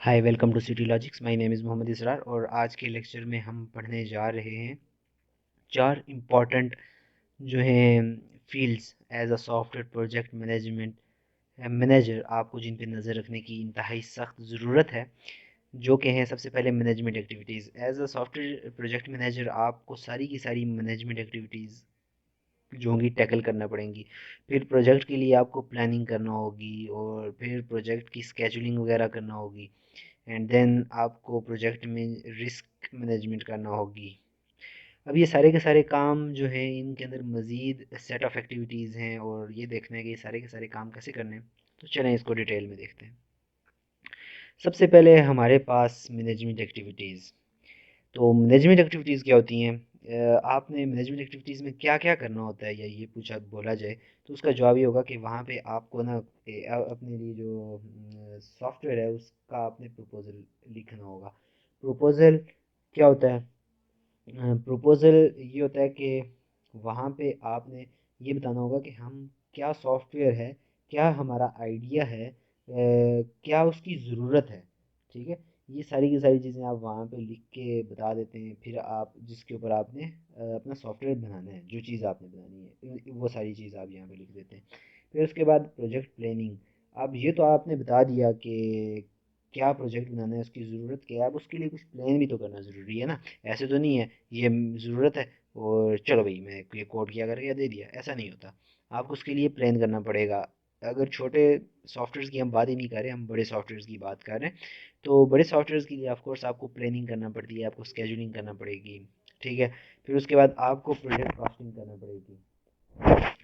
Hi welcome to city logics. My name is Mohammad Israr और आज के लेक्चर में हम पढ़ने जा रहे हैं चार इम्पॉर्टेंट जो हैं fields as a software project management manager आपको जिन पे नज़र रखने की इंतहाई सख्त ज़रूरत है, जो कि हैं सबसे पहले management activities. As a software project manager आपको सारी की सारी मैनेजमेंट एक्टिविटीज़ जो होंगी टैकल करना पड़ेंगी। फिर प्रोजेक्ट के लिए आपको प्लानिंग करना होगी और फिर प्रोजेक्ट की स्केजुलिंग वगैरह करना होगी एंड देन आपको प्रोजेक्ट में रिस्क मैनेजमेंट करना होगी। अब ये सारे के सारे काम जो हैं इनके अंदर मज़ीद सेट ऑफ एक्टिविटीज़ हैं और ये देखना है कि ये सारे के सारे काम कैसे करने हैं। तो चलें इसको डिटेल में देखते हैं। सबसे पहले हमारे पास मैनेजमेंट एक्टिविटीज़। तो मैनेजमेंट एक्टिविटीज़ क्या होती हैं? आपने मैनेजमेंट एक्टिविटीज़ में क्या क्या करना होता है या ये पूछा बोला जाए तो उसका जवाब ये होगा कि वहाँ पे आपको ना अपने लिए जो सॉफ्टवेयर है उसका आपने प्रपोजल लिखना होगा। प्रपोजल क्या होता है? प्रपोजल ये होता है कि वहाँ पे आपने ये बताना होगा कि हम क्या सॉफ्टवेयर है, क्या हमारा आइडिया है, क्या उसकी ज़रूरत है। ठीक है, ये सारी की सारी चीज़ें आप वहाँ पे लिख के बता देते हैं। फिर आप जिसके ऊपर आपने अपना सॉफ्टवेयर बनाना है, जो चीज़ आपने बनानी है वो सारी चीज़ आप यहाँ पे लिख देते हैं। फिर उसके बाद प्रोजेक्ट प्लानिंग। अब ये तो आपने बता दिया कि क्या प्रोजेक्ट बनाना है, उसकी ज़रूरत क्या है। अब उसके लिए कुछ प्लान भी तो करना ज़रूरी है ना। ऐसे तो नहीं है ये ज़रूरत है और चलो भाई मैं ये कोड किया करके दे दिया, ऐसा नहीं होता। आपको उसके लिए प्लान करना पड़ेगा। अगर छोटे सॉफ्टवेयर्स की हम बात ही नहीं कर रहे, हम बड़े सॉफ्टवेयर्स की बात कर रहे हैं। तो बड़े सॉफ्टवेयर्स के लिए ऑफ कोर्स आपको प्लानिंग करना पड़ती है, आपको स्केजुलिंग करना पड़ेगी। ठीक है, फिर उसके बाद आपको प्रोजेक्ट कॉस्टिंग करना पड़ेगी।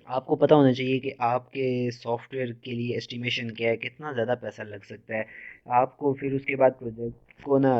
आपको पता होना चाहिए कि आपके सॉफ्टवेयर के लिए एस्टिमेशन क्या है, कितना ज़्यादा पैसा लग सकता है। आपको फिर उसके बाद प्रोजेक्ट को ना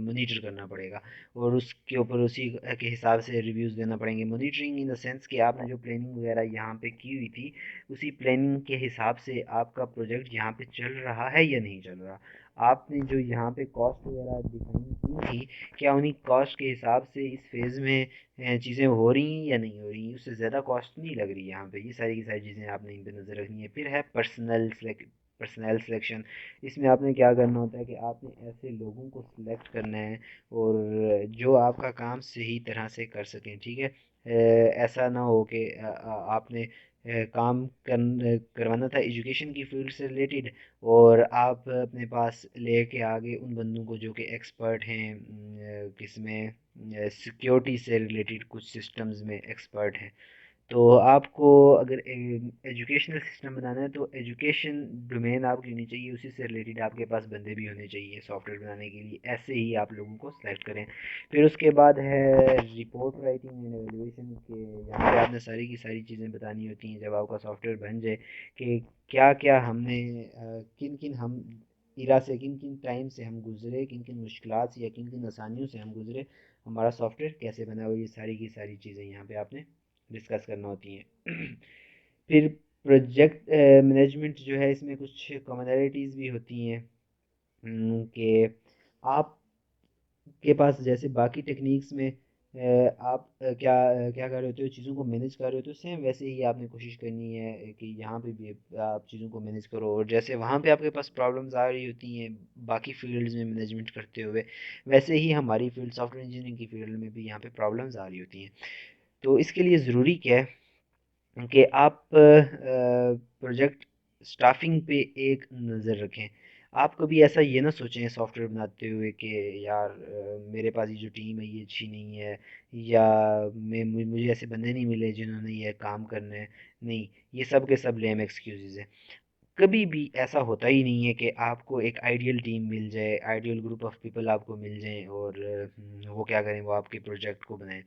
मॉनिटर करना पड़ेगा और उसके ऊपर उसी के हिसाब से रिव्यूज़ देना पड़ेंगे। मॉनिटरिंग इन द सेंस कि आपने जो प्लानिंग वगैरह यहाँ पे की हुई थी, उसी प्लानिंग के हिसाब से आपका प्रोजेक्ट यहाँ पे चल रहा है या नहीं चल रहा। आपने जो यहाँ पे कॉस्ट वगैरह डिफाइन की थी, क्या उन्हीं कॉस्ट के हिसाब से इस फेज़ में चीज़ें हो रही हैं या नहीं हो रही हैं, उससे ज़्यादा कॉस्ट नहीं लग रही है यहाँ पे। ये सारी की सारी चीज़ें आपने इन पे नज़र रखनी है। फिर है पर्सनल सिलेक्शन। इसमें आपने क्या करना होता है कि आपने ऐसे लोगों को सिलेक्ट करना है और जो आपका काम सही तरह से कर सकें। ठीक है, ऐसा ना हो कि आपने काम करवाना था एजुकेशन की फील्ड से रिलेटेड और आप अपने पास लेके आ गए उन बंदों को जो कि एक्सपर्ट हैं किसमें, सिक्योरिटी से रिलेटेड कुछ सिस्टम्स में एक्सपर्ट हैं। तो आपको अगर एजुकेशनल सिस्टम बनाना है तो एजुकेशन डोमेन आपकी होनी चाहिए, उसी से रिलेटेड आपके पास बंदे भी होने चाहिए सॉफ्टवेयर बनाने के लिए। ऐसे ही आप लोगों को सिलेक्ट करें। फिर उसके बाद है रिपोर्ट राइटिंग एंड एवेल्यूएशन के। यहाँ पे आपने सारी की सारी चीज़ें बतानी होती हैं जब आपका सॉफ्टवेयर बन जाए कि क्या क्या हमने किन किन हम इरा से किन किन टाइम से हम गुजरे, किन किन मुश्किलात से या किन किन आसानियों से हम गुजरे, हमारा सॉफ्टवेयर कैसे बना हुआ। ये सारी की सारी चीज़ें यहाँ पे आपने डिस्कस करना होती हैं। फिर प्रोजेक्ट मैनेजमेंट जो है इसमें कुछ कॉमनैलिटीज़ भी होती हैं कि आपके पास जैसे बाकी टेक्निक्स में आप क्या कर रहे होते हो, चीज़ों को मैनेज कर रहे होते हो, सेम वैसे ही आपने कोशिश करनी है कि यहाँ पे भी आप चीज़ों को मैनेज करो। और जैसे वहाँ पे आपके पास प्रॉब्लम्स आ रही होती हैं बाकी फील्ड्स में मैनेजमेंट करते हुए, वैसे ही हमारी फील्ड सॉफ्टवेयर इंजीनियरिंग की फील्ड में भी यहाँ पे प्रॉब्लम्स आ रही होती हैं। तो इसके लिए ज़रूरी क्या है कि आप प्रोजेक्ट स्टाफिंग पे एक नज़र रखें। आप कभी ऐसा ये ना सोचें सॉफ्टवेयर बनाते हुए कि यार मेरे पास ये जो टीम है ये अच्छी नहीं है या मुझे ऐसे बंदे नहीं मिले जिन्होंने ये काम करना है। नहीं, ये सब के सब लेम एक्सक्यूजेज है। कभी भी ऐसा होता ही नहीं है कि आपको एक आइडियल टीम मिल जाए, आइडियल ग्रुप ऑफ पीपल आपको मिल जाएं और वो क्या करें, वो आपके प्रोजेक्ट को बनाएं।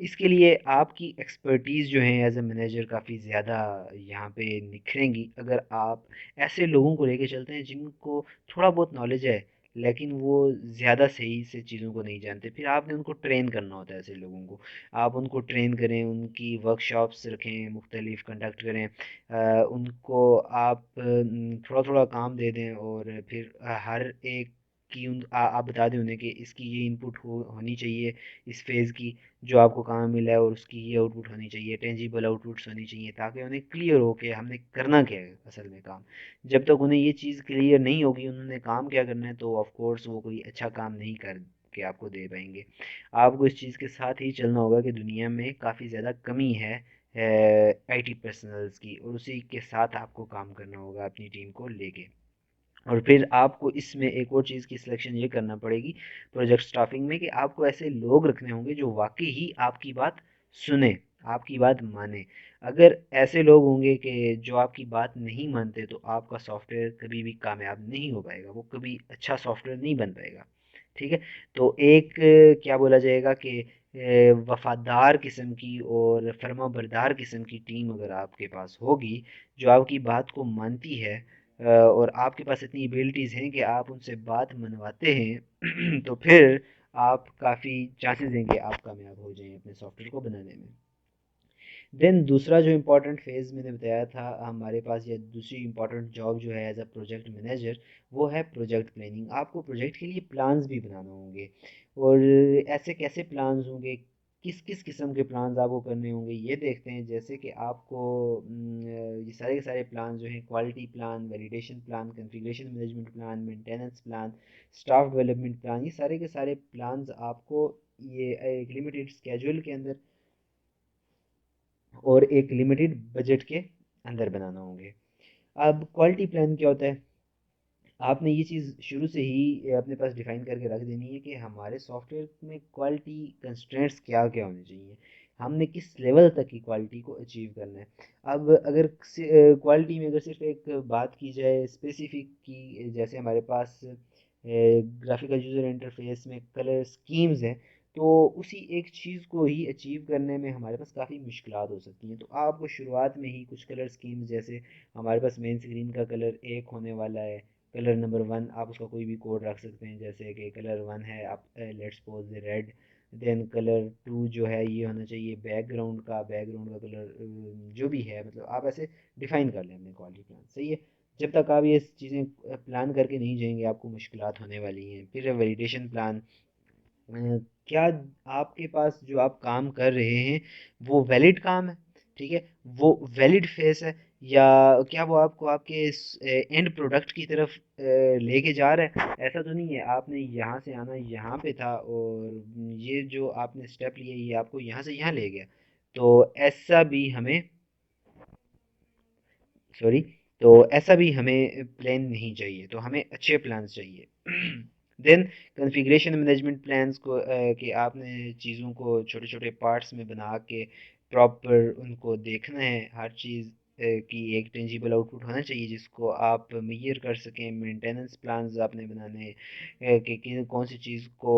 इसके लिए आपकी एक्सपर्टीज़ जो है एज ए मैनेजर काफ़ी ज़्यादा यहाँ पे निखरेंगी अगर आप ऐसे लोगों को लेके चलते हैं जिनको थोड़ा बहुत नॉलेज है लेकिन वो ज़्यादा सही से चीज़ों को नहीं जानते। फिर आपने उनको ट्रेन करना होता है ऐसे लोगों को। आप उनको ट्रेन करें, उनकी वर्कशॉप्स रखें, मुख्तलिफ कंडक्ट करें, उनको आप थोड़ा थोड़ा काम दे दें और फिर हर एक कि आप बता दें उन्हें कि इसकी ये इनपुट होनी चाहिए इस फेज़ की, जो आपको काम मिला है, और उसकी ये आउटपुट होनी चाहिए, टेंजिबल आउटपुट्स होनी चाहिए, ताकि उन्हें क्लियर हो कि हमने करना क्या है असल में काम। जब तक उन्हें ये चीज़ क्लियर नहीं होगी उन्होंने काम क्या करना है, तो ऑफ कोर्स वो कोई अच्छा काम नहीं कर के आपको दे पाएंगे। आपको इस चीज़ के साथ ही चलना होगा कि दुनिया में काफ़ी ज़्यादा कमी है आईटी पर्सनल्स की, और उसी के साथ आपको काम करना होगा अपनी टीम को लेके। और फिर आपको इसमें एक और चीज़ की सिलेक्शन ये करना पड़ेगी प्रोजेक्ट स्टाफिंग में, कि आपको ऐसे लोग रखने होंगे जो वाकई ही आपकी बात सुने, आपकी बात माने। अगर ऐसे लोग होंगे कि जो आपकी बात नहीं मानते, तो आपका सॉफ्टवेयर कभी भी कामयाब नहीं हो पाएगा, वो कभी अच्छा सॉफ्टवेयर नहीं बन पाएगा। ठीक है। तो एक क्या बोला जाएगा कि वफादार किस्म की और फर्माबरदार किस्म की टीम अगर आपके पास होगी, जो आपकी बात को मानती है, और आपके पास इतनी एबिलिटीज़ हैं कि आप उनसे बात मनवाते हैं तो फिर आप काफ़ी चांसेस हैं कि आप कामयाब हो जाएं अपने सॉफ्टवेयर को बनाने में। देन दूसरा जो इम्पोर्टेंट फेज़ मैंने बताया था हमारे पास, या दूसरी इम्पोर्टेंट जॉब जो है एज अ प्रोजेक्ट मैनेजर, वो है प्रोजेक्ट प्लानिंग। आपको प्रोजेक्ट के लिए प्लान्स भी बनाना होंगे, और ऐसे कैसे प्लान्स होंगे, किस किस किस्म के प्लान्स आपको करने होंगे, ये देखते हैं। जैसे कि आपको ये सारे के सारे प्लान जो हैं, quality plan, validation plan, configuration management plan, maintenance plan, staff development plan, ये सारे के सारे प्लान्स आपको ये एक लिमिटेड स्केड्यूल के अंदर और एक लिमिटेड बजट के अंदर बनाना होंगे। अब क्वालिटी प्लान क्या होता है, आपने ये चीज़ शुरू से ही अपने पास डिफाइन करके रख देनी है कि हमारे सॉफ्टवेयर में क्वालिटी कंस्ट्रेंट्स क्या क्या होने चाहिए, हमने किस लेवल तक की क्वालिटी को अचीव करना है। अब अगर क्वालिटी में अगर सिर्फ एक बात की जाए स्पेसिफिक की, जैसे हमारे पास ग्राफिकल यूज़र इंटरफेस में कलर स्कीम्स हैं, तो उसी एक चीज़ को ही अचीव करने में हमारे पास काफ़ी मुश्किलात हो सकती हैं। तो आपको शुरुआत में ही कुछ कलर स्कीम्स, जैसे हमारे पास मेन स्क्रीन का कलर एक होने वाला है, कलर नंबर वन, आप उसका कोई भी कोड रख सकते हैं, जैसे कि कलर वन है आप let's suppose red. Then colour two जो है ये होना चाहिए बैकग्राउंड का कलर जो भी है, मतलब आप ऐसे डिफाइन कर लें अपने क्वालिटी प्लान। सही है। जब तक आप ये चीज़ें प्लान करके नहीं जाएंगे, आपको मुश्किलात होने वाली हैं। फिर वैलिडेशन प्लान, क्या आपके पास जो आप काम कर रहे हैं वो वैलिड काम है, ठीक है, वो वैलिड फेस है, या क्या वो आपको आपके एंड प्रोडक्ट की तरफ लेके जा रहा है। ऐसा तो नहीं है आपने यहाँ से आना यहाँ पे था, और ये जो आपने स्टेप लिए ये आपको यहाँ से यहाँ ले गया, तो ऐसा भी हमें, सॉरी, तो ऐसा भी हमें प्लान नहीं चाहिए, तो हमें अच्छे प्लान्स चाहिए। देन कॉन्फ़िगरेशन मैनेजमेंट प्लान्स को कि आपने चीज़ों को छोटे छोटे पार्ट्स में बना के प्रॉपर उनको देखना है, हर चीज़ की एक टेंजिबल आउटपुट होना चाहिए जिसको आप मेजर कर सकें। मेंटेनेंस प्लान्स आपने बनाने हैं कि कौन सी चीज़ को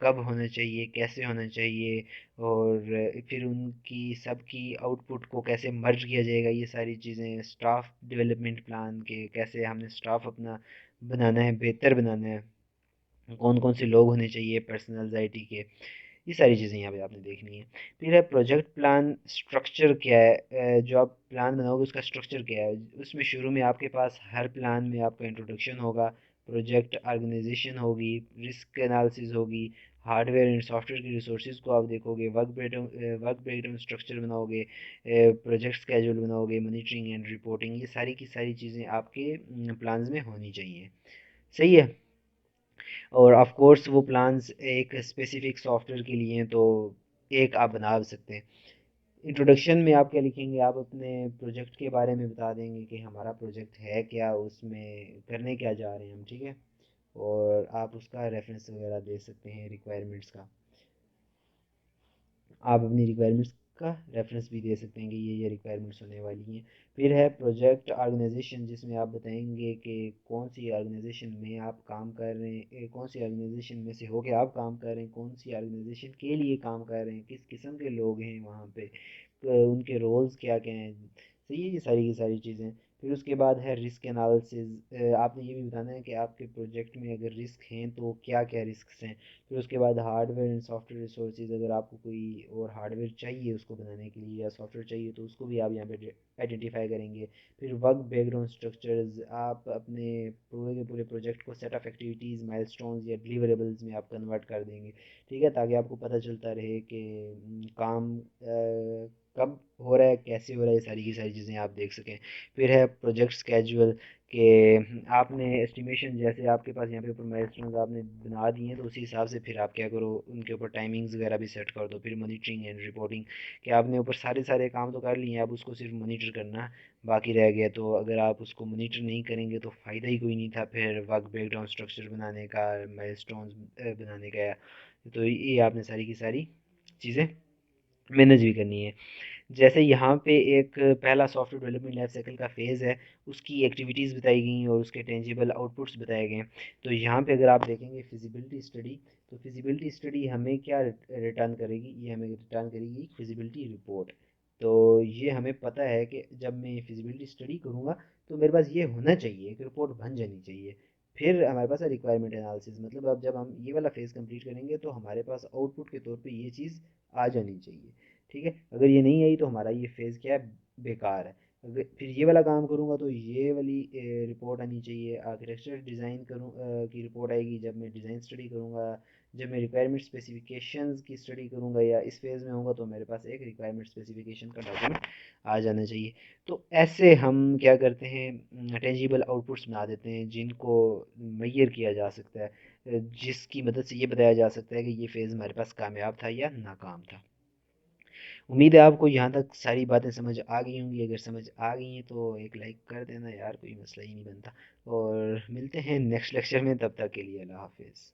कब होना चाहिए, कैसे होना चाहिए, और फिर उनकी सबकी आउटपुट को कैसे मर्ज किया जाएगा, ये सारी चीज़ें। स्टाफ डेवलपमेंट प्लान के कैसे हमने स्टाफ अपना बनाना है, बेहतर बनाना है, कौन कौन से लोग होने चाहिए पर्सनल आईटी के, ये सारी चीज़ें यहाँ पे आपने देखनी है। फिर है प्रोजेक्ट प्लान स्ट्रक्चर क्या है, जो आप प्लान बनाओगे उसका स्ट्रक्चर क्या है। उसमें शुरू में आपके पास हर प्लान में आपका इंट्रोडक्शन होगा, प्रोजेक्ट ऑर्गेनाइजेशन होगी, रिस्क एनालिसिस होगी, हार्डवेयर एंड सॉफ्टवेयर की रिसोर्सेज को आप देखोगे, वर्क ब्रेकडाउन स्ट्रक्चर बनाओगे, प्रोजेक्ट स्केड्यूल बनाओगे, मॉनिटरिंग एंड रिपोर्टिंग, ये सारी की सारी चीज़ें आपके प्लान्स में होनी चाहिए। सही है। और ऑफ कोर्स वो प्लान्स एक स्पेसिफिक सॉफ्टवेयर के लिए हैं, तो एक आप बना सकते हैं। इंट्रोडक्शन में आप क्या लिखेंगे, आप अपने प्रोजेक्ट के बारे में बता देंगे कि हमारा प्रोजेक्ट है क्या, उसमें करने क्या जा रहे हैं हम, ठीक है। और आप उसका रेफरेंस वगैरह दे सकते हैं रिक्वायरमेंट्स का, आप अपनी रिक्वायरमेंट्स का रेफरेंस भी दे सकते हैं कि ये रिक्वायरमेंट्स होने वाली हैं। फिर है प्रोजेक्ट ऑर्गेनाइजेशन, जिसमें आप बताएंगे कि कौन सी ऑर्गेनाइजेशन में आप काम कर रहे हैं, कौन सी ऑर्गेनाइजेशन में से होके आप काम कर रहे हैं, कौन सी ऑर्गेनाइजेशन के लिए काम कर रहे हैं, किस किस्म के लोग हैं वहाँ पे, तो उनके रोल्स क्या क्या हैं। सही है, ये सारी की सारी चीज़ें। फिर उसके बाद है रिस्क एनालिसिस, आपने ये भी बताना है कि आपके प्रोजेक्ट में अगर रिस्क हैं तो क्या क्या रिस्क हैं। फिर उसके बाद हार्डवेयर एंड सॉफ्टवेयर रिसोर्सेज, अगर आपको कोई और हार्डवेयर चाहिए उसको बनाने के लिए या सॉफ्टवेयर चाहिए, तो उसको भी आप यहाँ पे आइडेंटिफाई करेंगे। फिर वर्क बैकग्राउंड स्ट्रक्चर्स, आप अपने पूरे के पूरे प्रोजेक्ट को सेट ऑफ एक्टिविटीज़, माइलस्टोन्स या डिलीवरेबल्स में आप कन्वर्ट कर देंगे, ठीक है, ताकि आपको पता चलता रहे कि काम कब हो रहा है, कैसे हो रहा है, ये सारी की सारी चीज़ें आप देख सकें। फिर है प्रोजेक्ट स्केजुअल, कि आपने एस्टिमेशन, जैसे आपके पास यहाँ पे ऊपर माइलस्टोन्स आपने बना दिए हैं, तो उसी हिसाब से फिर आप क्या करो, उनके ऊपर टाइमिंग्स वगैरह भी सेट कर दो। फिर मॉनिटरिंग एंड रिपोर्टिंग, कि आपने ऊपर सारे सारे काम तो कर लिए हैं, अब उसको सिर्फ मॉनिटर करना बाकी रह गया। तो अगर आप उसको मॉनिटर नहीं करेंगे तो फ़ायदा ही कोई नहीं था फिर वर्क ब्रेकडाउन स्ट्रक्चर बनाने का, माइलस्टोन्स बनाने का। तो ये आपने सारी की सारी चीज़ें मैनेज भी करनी है। जैसे यहाँ पे एक पहला सॉफ्टवेयर डेवलपमेंट लाइफ साइकिल का फेज़ है, उसकी एक्टिविटीज़ बताई गई हैं और उसके टेंजिबल आउटपुट्स बताए गए हैं। तो यहाँ पे अगर आप देखेंगे फिजिबिलिटी स्टडी, तो फिजिबिलिटी स्टडी हमें क्या रिटर्न करेगी, ये हमें रिटर्न करेगी फिजिबिलिटी रिपोर्ट। तो ये हमें पता है कि जब मैं फिजिबिलिटी स्टडी करूँगा तो मेरे पास ये होना चाहिए, एक रिपोर्ट बन जानी चाहिए। फिर हमारे पास है रिक्वायरमेंट एनालिसिस, मतलब अब जब हम ये वाला फेज़ कंप्लीट करेंगे तो हमारे पास आउटपुट के तौर पे ये चीज़ आ जानी चाहिए, ठीक है। अगर ये नहीं आई तो हमारा ये फेज़ क्या है, बेकार है। अगर फिर ये वाला काम करूँगा तो ये वाली रिपोर्ट आनी चाहिए। आर्किटेक्चर डिज़ाइन की रिपोर्ट आएगी जब मैं डिज़ाइन स्टडी करूँगा। जब मैं रिक्वायरमेंट स्पेसिफिकेशंस की स्टडी करूँगा या इस फेज़ में होगा तो मेरे पास एक रिक्वायरमेंट स्पेसिफिकेशन का डॉक्यूमेंट आ जाना चाहिए। तो ऐसे हम क्या करते हैं, टेंजिबल आउटपुट्स बना देते हैं जिनको मेजर किया जा सकता है, जिसकी मदद से ये बताया जा सकता है कि ये फेज़ हमारे पास कामयाब था या नाकाम था। उम्मीद है आपको यहाँ तक सारी बातें समझ आ गई होंगी। अगर समझ आ गई हैं तो एक लाइक कर देना यार, कोई मसला ही नहीं बनता। और मिलते हैं नेक्स्ट लेक्चर में, तब तक के लिए अल्लाह हाफिज़।